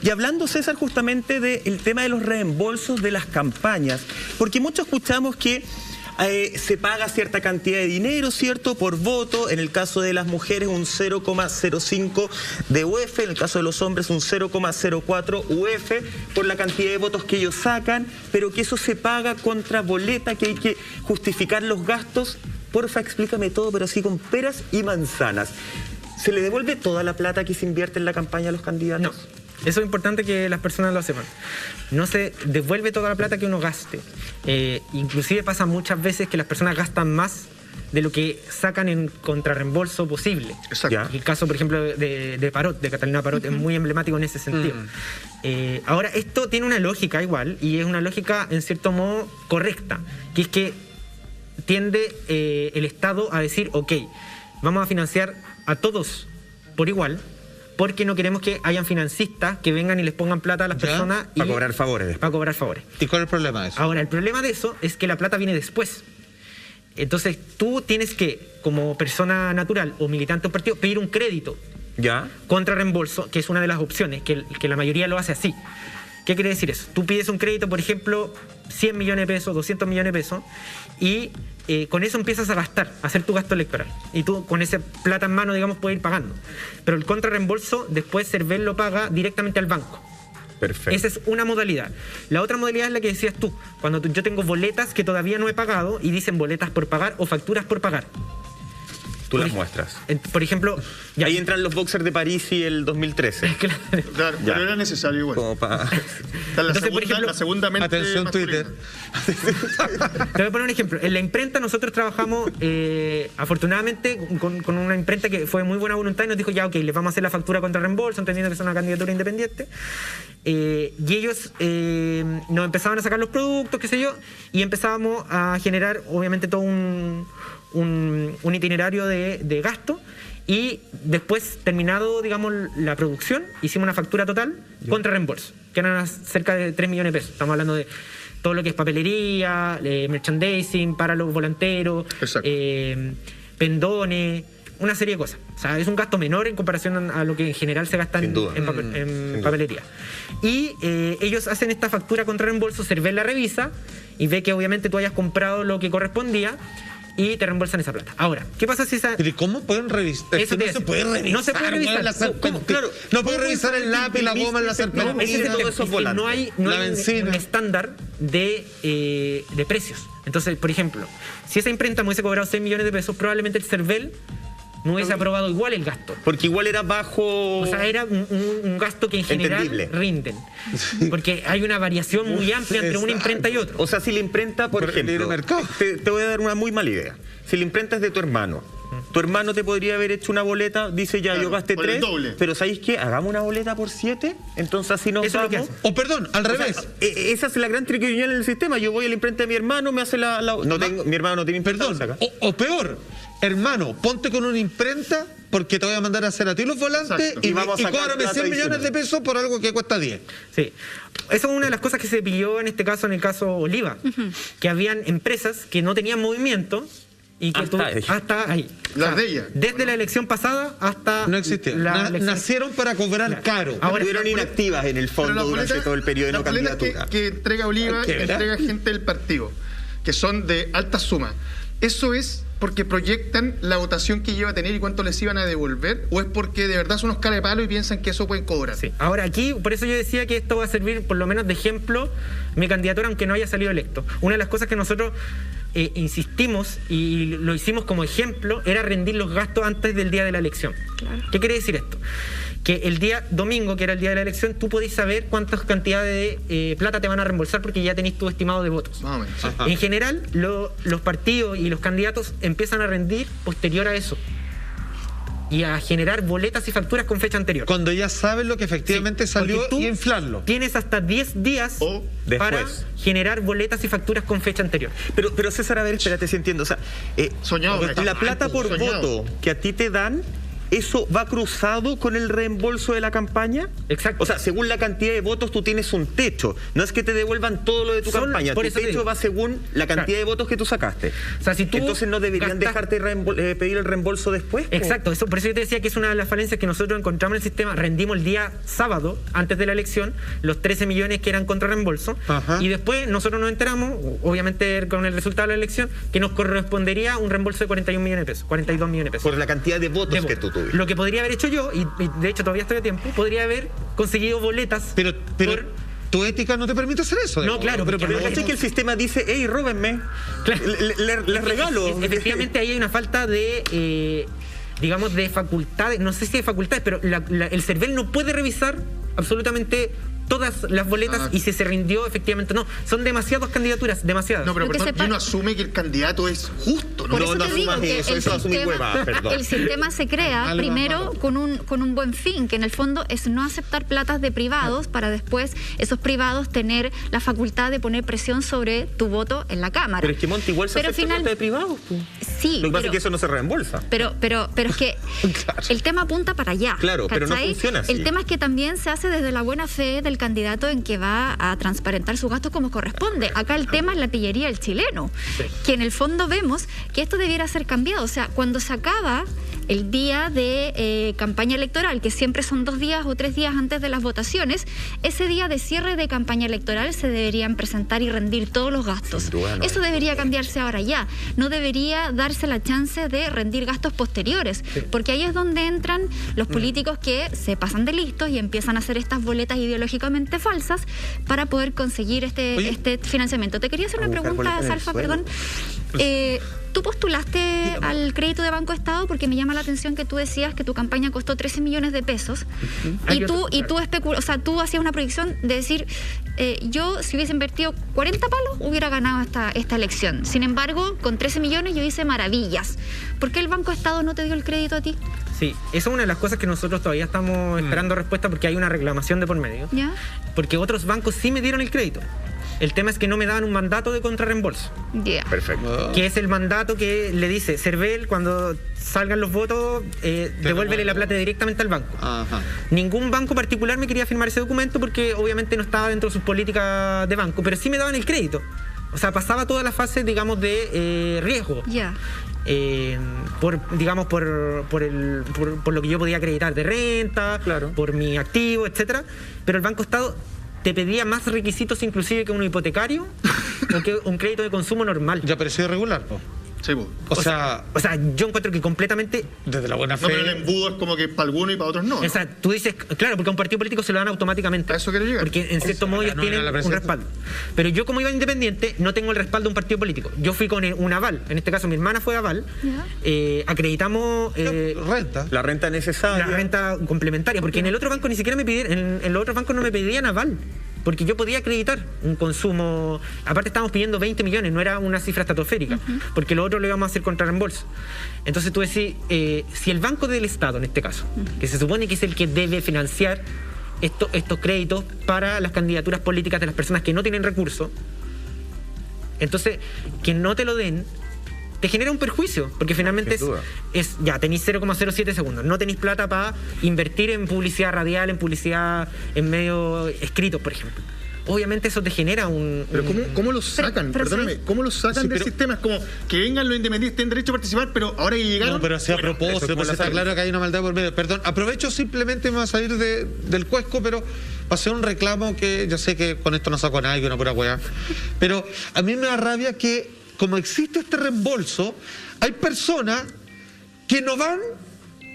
Y hablando, César, justamente del tema de los reembolsos de las campañas, porque muchos escuchamos que se paga cierta cantidad de dinero, ¿cierto?, por voto. En el caso de las mujeres un 0,05 de UF, en el caso de los hombres un 0,04 UF por la cantidad de votos que ellos sacan, pero que eso se paga contra boleta, que hay que justificar los gastos. Porfa, explícame todo, pero así con peras y manzanas. ¿Se le devuelve toda la plata que se invierte en la campaña a los candidatos? No. Eso es importante que las personas lo sepan. No se devuelve toda la plata que uno gaste. Inclusive pasa muchas veces que las personas gastan más de lo que sacan en contrarreembolso posible. Exacto. El caso, por ejemplo, de Parot, de Catalina Parot, es muy emblemático en ese sentido. Ahora, esto tiene una lógica igual, y es una lógica en cierto modo correcta, que es que tiende el Estado a decir, ok, vamos a financiar a todos por igual, porque no queremos que hayan financistas que vengan y les pongan plata a las personas. Para cobrar favores. Para cobrar favores. ¿Y cuál es el problema de eso? Ahora, el problema de eso es que la plata viene después. Entonces, tú tienes que, como persona natural o militante de un partido, pedir un crédito. ¿Ya? Contra reembolso, que es una de las opciones, que la mayoría lo hace así. ¿Qué quiere decir eso? Tú pides un crédito, por ejemplo, 100 millones de pesos, 200 millones de pesos, y con eso empiezas a gastar, a hacer tu gasto electoral. Y tú con esa plata en mano, digamos, puedes ir pagando. Pero el contrarreembolso, después Cervel lo paga directamente al banco. Perfecto. Esa es una modalidad. La otra modalidad es la que decías tú. Cuando yo tengo boletas que todavía no he pagado y dicen boletas por pagar o facturas por pagar. Tú las muestras. Por ejemplo... Ya. Ahí entran los boxers de París y el 202013. Claro, pero era necesario igual. Como para... Entonces, por ejemplo, la segunda mente atención masculina. Twitter. Te voy a poner un ejemplo. En la imprenta nosotros trabajamos, afortunadamente, con una imprenta que fue de muy buena voluntad y nos dijo, ya, ok, les vamos a hacer la factura contra reembolso, entendiendo que es una candidatura independiente. Y ellos nos empezaban a sacar los productos, qué sé yo, y empezábamos a generar, obviamente, todo un itinerario de gasto, y después, terminado, digamos, la producción, hicimos una factura total contra reembolso, que eran cerca de 3 millones de pesos. Estamos hablando de todo lo que es papelería, merchandising para los volanteros, pendones, una serie de cosas. O sea, es un gasto menor en comparación a lo que en general se gasta en papelería. Y ellos hacen esta factura contra reembolso, Cervel la revisa y ve que obviamente tú hayas comprado lo que correspondía y te reembolsan esa plata. Ahora, ¿qué pasa si esa...? ¿Pero cómo pueden revisar? Eso no se puede revisar. No se puede revisar. ¿Cómo? Claro, no puede revisar el lápiz, la goma, la serpentina. No hay un estándar de precios. Entonces, por ejemplo, si esa imprenta me hubiese cobrado 6 millones de pesos, probablemente el Cervel no hubiese aprobado igual el gasto. Porque igual era bajo... O sea, era un gasto que en general rinden. Porque hay una variación muy amplia entre una imprenta y otra. O sea, si la imprenta, por ejemplo, te voy a dar una muy mala idea. Si la imprenta es de tu hermano te podría haber hecho una boleta, dice ya, yo gasté 3, pero ¿sabéis qué? Hagamos una boleta por 7, entonces así nos vamos. O perdón, al revés. Esa es la gran triquiñuela en el sistema. Yo voy a la imprenta de mi hermano, me hace mi hermano no tiene imprenta. Perdón, o peor, hermano, ponte con una imprenta porque te voy a mandar a hacer a ti los volantes y cóbrame 100 millones de pesos por algo que cuesta 10. Sí. Esa es una de las cosas que se pilló en este caso, en el caso Oliva, que habían empresas que no tenían movimiento y que hasta ahí. Las de ella. Desde la elección pasada hasta... No existían. Nacieron para cobrar caro. Ahora estuvieron inactivas en el fondo durante todo el periodo de no candidatura. Que entrega Oliva y entrega gente del partido, que son de alta suma. ¿Eso es porque proyectan la votación que lleva a tener y cuánto les iban a devolver? ¿O es porque de verdad son unos cara de palo y piensan que eso pueden cobrar? Sí. Ahora aquí, por eso yo decía que esto va a servir por lo menos de ejemplo mi candidatura, aunque no haya salido electo. Una de las cosas que nosotros insistimos y lo hicimos como ejemplo era rendir los gastos antes del día de la elección. Claro. ¿Qué quiere decir esto? Que el día domingo, que era el día de la elección, tú podés saber cuántas cantidades de plata te van a reembolsar porque ya tenés tu estimado de votos. En general, los partidos y los candidatos empiezan a rendir posterior a eso y a generar boletas y facturas con fecha anterior. Cuando ya sabes lo que efectivamente salió y inflarlo. Tienes hasta 10 días para generar boletas y facturas con fecha anterior. Pero César, a ver, espérate si entiendo. O sea, soñado, la plata por voto que a ti te dan ¿eso va cruzado con el reembolso de la campaña? Exacto. O sea, según la cantidad de votos tú tienes un techo. No es que te devuelvan todo lo de tu campaña. Tu techo va según la cantidad de votos que tú sacaste. O sea, si tú entonces no deberían dejarte pedir el reembolso después. Exacto, eso, por eso yo te decía que es una de las falencias que nosotros encontramos en el sistema. Rendimos el día sábado, antes de la elección, los 13 millones que eran contra reembolso. Y después nosotros nos enteramos, obviamente con el resultado de la elección, que nos correspondería un reembolso de 41 millones de pesos, 42 millones de pesos. Por la cantidad de votos que tú tuviste. Lo que podría haber hecho yo, y de hecho todavía estoy a tiempo, podría haber conseguido boletas. Pero tu ética no te permite hacer eso. No, claro, pero es que el sistema dice, hey, róbenme. Claro. Les regalo. Efectivamente, ahí hay una falta de, digamos, de facultades, no sé si de facultades, pero el CERVEL no puede revisar absolutamente todas las boletas y si se rindió efectivamente no. Son demasiadas candidaturas, demasiadas. No, pero perdón, uno asume que el candidato es justo, ¿no? Por eso te digo que el sistema se crea primero con un buen fin, que en el fondo es no aceptar platas de privados para después esos privados tener la facultad de poner presión sobre tu voto en la Cámara. Pero es que Monte igual se acepta plata de privados. Sí. Lo que pasa es que eso no se reembolsa. Pero es que el tema apunta para allá. Claro, ¿cachai? Pero no funciona así. El tema es que también se hace desde la buena fe del candidato en que va a transparentar sus gastos como corresponde. Acá el tema es la pillería del chileno, que en el fondo vemos que esto debiera ser cambiado. O sea, cuando se acaba el día de campaña electoral, que siempre son 2 días o 3 días antes de las votaciones, ese día de cierre de campaña electoral se deberían presentar y rendir todos los gastos. Eso debería cambiarse ahora ya. No debería darse la chance de rendir gastos posteriores, porque ahí es donde entran los políticos que se pasan de listos y empiezan a hacer estas boletas ideológicamente falsas para poder conseguir este financiamiento. Te quería hacer una pregunta, Salfa, perdón. Tú postulaste al crédito de Banco Estado porque me llama la atención que tú decías que tu campaña costó 13 millones de pesos y tú hacías una proyección de decir yo si hubiese invertido 40 palos hubiera ganado esta elección. Sin embargo, con 13 millones yo hice maravillas. ¿Por qué el Banco Estado no te dio el crédito a ti? Sí, eso es una de las cosas que nosotros todavía estamos esperando respuesta porque hay una reclamación de por medio. ¿Ya? Porque otros bancos sí me dieron el crédito. El tema es que no me daban un mandato de contrarreembolso. Perfecto. Que es el mandato que le dice CERVEL, cuando salgan los votos, devuélvele la plata directamente al banco. Ningún banco particular me quería firmar ese documento porque obviamente no estaba dentro de sus políticas de banco, pero sí me daban el crédito. O sea, pasaba toda la fase, digamos, de riesgo. Por lo que yo podía acreditar de renta, por mi activo, etcétera. Pero el Banco Estado te pedía más requisitos inclusive que un hipotecario o que un crédito de consumo normal. Ya parecía irregular, po. Sí, pues. O sea, yo encuentro que completamente... Desde la buena fe... No, pero el embudo es como que para algunos y para otros no. O sea, tú dices, claro, porque a un partido político se lo dan automáticamente. A eso quiero llegar. Porque en cierto modo ellos tienen un respaldo. Pero yo como iba independiente, no tengo el respaldo de un partido político. Yo fui con un aval. En este caso mi hermana fue aval. Acreditamos... La renta necesaria. La renta complementaria. Porque en el otro banco ni siquiera me pidieron... En los otros bancos no me pedían aval. Porque yo podía acreditar un consumo... Aparte estábamos pidiendo 20 millones, no era una cifra estratosférica, porque lo otro lo íbamos a hacer contra reembolso. Entonces tú decís, si el Banco del Estado, en este caso, que se supone que es el que debe financiar estos créditos para las candidaturas políticas de las personas que no tienen recursos, entonces que no te lo den, te genera un perjuicio, porque finalmente ya tenéis 0,07 segundos, no tenéis plata para invertir en publicidad radial, en publicidad en medios escritos, por ejemplo. Obviamente eso te genera un... Pero ¿cómo lo sacan? Perdóname, ¿cómo lo sacan del sistema? Es como que vengan los independientes, tienen derecho a participar, pero ahora que llegaron... No, pero así a propósito, pues está claro que hay una maldad por medio. Perdón, aprovecho simplemente, me va a salir del cuesco, pero va a hacer un reclamo que yo sé que con esto no saco a nadie, una pura weá. Pero a mí me da rabia que como existe este reembolso, hay personas que no van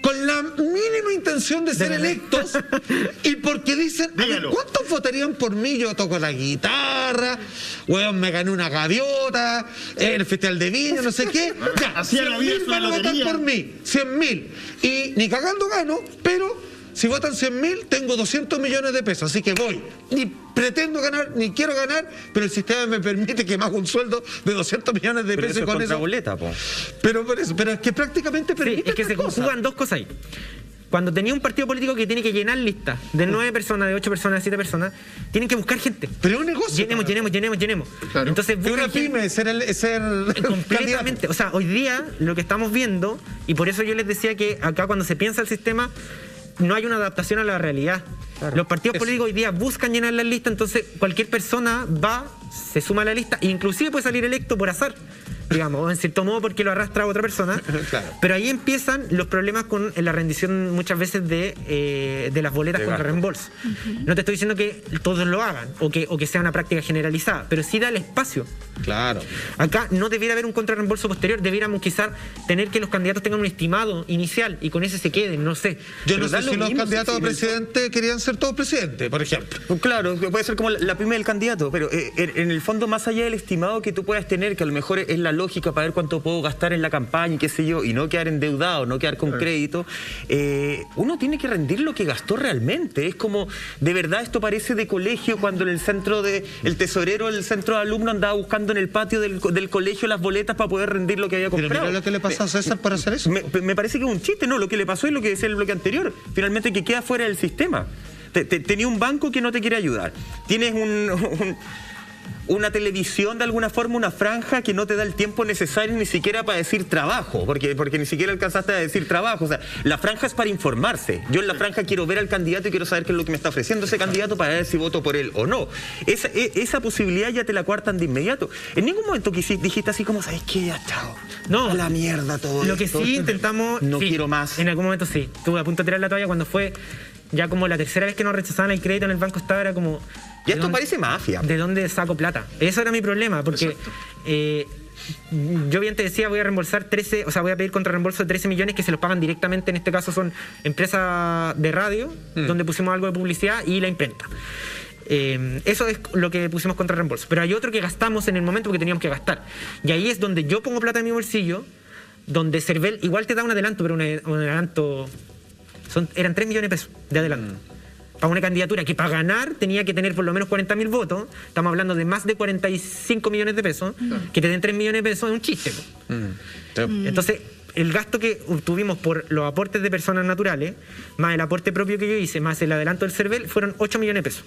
con la mínima intención de ser electos y porque dicen, ¿cuántos votarían por mí? Yo toco la guitarra, weón, me gané una gaviota, en el Festival de Viña, no sé qué. Ya, 100.000 van a votar por mí, 100.000. Y ni cagando gano, pero... Si votan 100.000, tengo 200 millones de pesos, así que voy. Ni pretendo ganar, ni quiero ganar, pero el sistema me permite que me haga un sueldo de 200 millones de pesos con eso. Boleta, po. Pero por eso, pero es que prácticamente permite es que se conjugan dos cosas ahí. cuando tenía un partido político que tiene que llenar listas de 9 personas, de 8 personas, de 7 personas, tienen que buscar gente. Pero es un negocio. Llenemos. Claro. Entonces, Es una pyme, ser completamente. O sea, hoy día lo que estamos viendo, y por eso yo les decía que acá cuando se piensa el sistema, no hay una adaptación a la realidad. Claro. Los partidos políticos hoy día buscan llenar las listas, entonces cualquier persona va, se suma a la lista, e inclusive puede salir electo por azar, digamos, en cierto modo porque lo arrastra a otra persona. Claro. Pero ahí empiezan los problemas con la rendición muchas veces de las boletas contra reembolso. No te estoy diciendo que todos lo hagan o que sea una práctica generalizada, pero sí da el espacio. Claro. Acá no debiera haber un contrarreembolso posterior, debiéramos quizás tener que los candidatos tengan un estimado inicial y con ese se queden, no sé. Yo no Pero da sé lo si los mismo, candidatos sí, a presidente querían ser todos presidentes, por ejemplo. Claro, puede ser como la pyme del candidato, pero en el fondo, más allá del estimado que tú puedas tener, que a lo mejor es la lógica para ver cuánto puedo gastar en la campaña y qué sé yo, y no quedar endeudado, no quedar con crédito, uno tiene que rendir lo que gastó realmente. Es como, de verdad, esto parece de colegio, cuando en el centro el tesorero del centro de alumnos andaba buscando en el patio del colegio las boletas para poder rendir lo que había comprado. Pero mira lo que le pasó a César para hacer eso. Me parece que es un chiste, ¿no? Lo que le pasó es lo que decía en el bloque anterior, finalmente que queda fuera del sistema. Tenía un banco que no te quiere ayudar. Tienes una televisión, de alguna forma, una franja que no te da el tiempo necesario ni siquiera para decir trabajo, porque ni siquiera alcanzaste a decir trabajo. O sea, la franja es para informarse. Yo en la franja quiero ver al candidato y quiero saber qué es lo que me está ofreciendo ese candidato para ver si voto por él o no. Esa posibilidad ya te la coartan de inmediato. En ningún momento dijiste así como, ¿sabes qué? Ya, chao. No. A la mierda todo Lo que esto. sí intentamos... No sí, quiero más. En algún momento sí. Estuve a punto de tirar la toalla cuando fue ya como la tercera vez que nos rechazaban el crédito en el Banco Estado, era como... Y esto parece mafia. ¿De dónde saco plata? Eso era mi problema, porque yo bien te decía, voy a reembolsar voy a pedir contrarreembolso de 13 millones que se los pagan directamente, en este caso son empresas de radio, donde pusimos algo de publicidad, y la imprenta. Eso es lo que pusimos contra reembolso. Pero hay otro que gastamos en el momento porque teníamos que gastar. Y ahí es donde yo pongo plata en mi bolsillo, donde Cervel igual te da un adelanto, pero un adelanto... eran 3 millones de pesos de adelanto. Para una candidatura que para ganar tenía que tener por lo menos 40.000 votos, estamos hablando de más de 45 millones de pesos, que te den 3 millones de pesos es un chiste. Entonces, el gasto que obtuvimos por los aportes de personas naturales, más el aporte propio que yo hice, más el adelanto del Cervel, fueron 8 millones de pesos.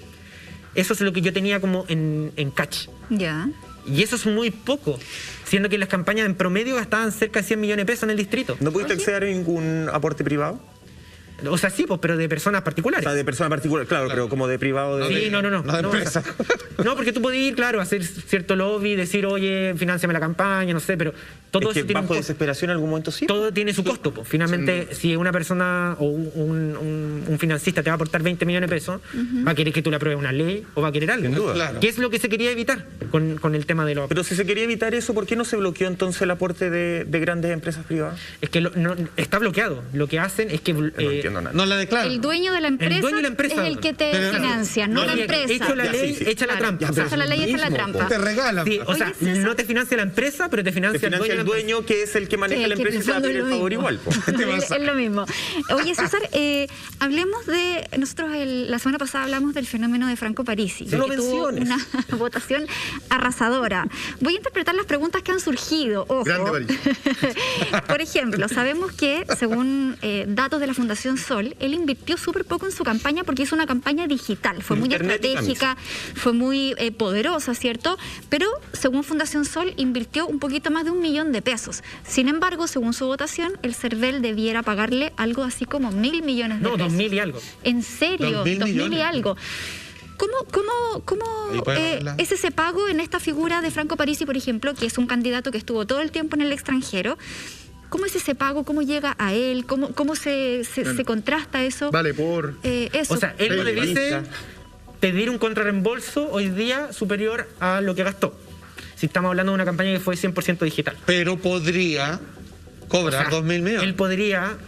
Eso es lo que yo tenía como en catch. Ya. Y eso es muy poco, siendo que las campañas en promedio gastaban cerca de 100 millones de pesos en el distrito. ¿No pudiste acceder a ningún aporte privado? O sea, sí, pues, pero de personas particulares. O sea, de persona particular, claro, pero como de privado. Sí, no. No de empresa. No, porque tú podías ir, claro, a hacer cierto lobby, decir, oye, financiame la campaña, no sé, pero todo Es que eso tiene un bajo costo. desesperación en algún momento sí. Todo tiene su costo, pues. Finalmente, si una persona o un financista te va a aportar 20 millones de pesos, va a querer que tú le apruebes una ley o va a querer algo. Sin duda. Claro. ¿Qué es lo que se quería evitar con el tema de los... Pero si se quería evitar eso, ¿por qué no se bloqueó entonces el aporte de grandes empresas privadas? Es que está bloqueado. Lo que hacen es que... No entiendo nada. No la declaran. El dueño de la empresa, dueño de la empresa. es el que te Pero- financia, no la empresa. Hecho la ley, sí. echa la Claro. trampa. Hecha la ley, echa la trampa. Te regalan. Sí, o sea, Oye, César. no te financia la empresa, pero te Te financia, financia el de la empresa. dueño, que es el que maneja Sí, la que empresa, y te va a pensando pedir en el lo favor mismo. igual. Po. Es lo mismo. Oye, César, hablemos de... Nosotros la semana pasada hablamos del fenómeno de Franco Parisi, No lo que tuvo menciones. una votación arrasadora. Voy a interpretar las preguntas que han surgido. Ojo. Grande Parisi. Por ejemplo, sabemos que, según datos de la Fundación Sol, él invirtió súper poco en su campaña porque hizo una campaña digital. Fue muy Internet y estratégica, fue muy poderosa, ¿cierto? Pero, según Fundación Sol, invirtió un poquito más de 1 millón de pesos. Sin embargo, según su votación, el Cervel debiera pagarle algo así como 1.000 millones de No, pesos. 2.000 y algo. ¿En serio? 2.000 2.000 y millones. algo. ¿Cómo Ahí pueden hablar. es ese pago en esta figura de Franco Parisi, por ejemplo, que es un candidato que estuvo todo el tiempo en el extranjero? ¿Cómo es ese pago? ¿Cómo llega a él? ¿Cómo se contrasta eso? Vale, por... Eso. O sea, él no debiese pedir un contrarreembolso hoy día superior a lo que gastó. Si estamos hablando de una campaña que fue 100% digital. Pero podría cobrar O sea, 2.000 millones. Él podría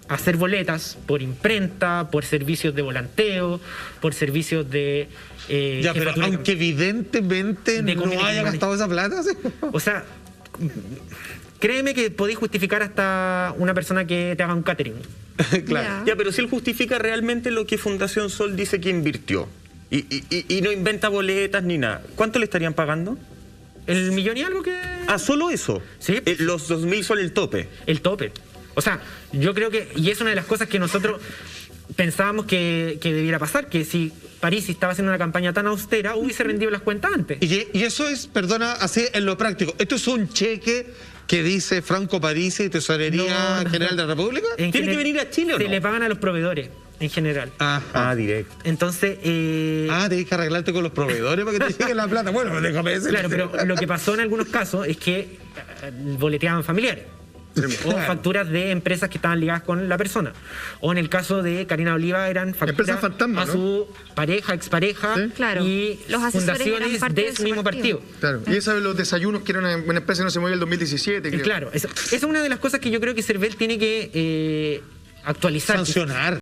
hacer boletas por imprenta, por servicios de volanteo, por servicios de... Ya, pero jefatura de aunque evidentemente de no community haya manager. gastado esa plata, ¿sí? O sea, créeme que podéis justificar hasta una persona que te haga un catering. Ya. Ya, pero si él justifica realmente lo que Fundación Sol dice que invirtió y no inventa boletas ni nada, ¿cuánto le estarían pagando? El millón y algo que... Ah, solo eso. Sí. Los 2.000 son el tope. El tope. O sea, yo creo que, y es una de las cosas que nosotros pensábamos que debiera pasar, que si Parisi estaba haciendo una campaña tan austera, hubiese rendido las cuentas antes. Y eso es, perdona, así en lo práctico. ¿Esto es un cheque que dice Franco Parisi, Tesorería General de la República? ¿Tiene que venir a Chile o no? Se le pagan a los proveedores, en general. Directo. Entonces... tenés que arreglarte con los proveedores para que te lleguen la plata. Bueno, déjame decir. Claro, pero lo que pasó en algunos casos es que boleteaban familiares. O facturas de empresas que estaban ligadas con la persona. O en el caso de Karina Oliva eran facturas fantasma, a su pareja, expareja, ¿sí? Claro. Y Los asesores eran fundaciones parte de su mismo partido. Claro. Y esa de los desayunos, que era una empresa que no se movía el 2017. Creo. Claro, esa es una de las cosas que yo creo que Cervel tiene que actualizar. Sancionar.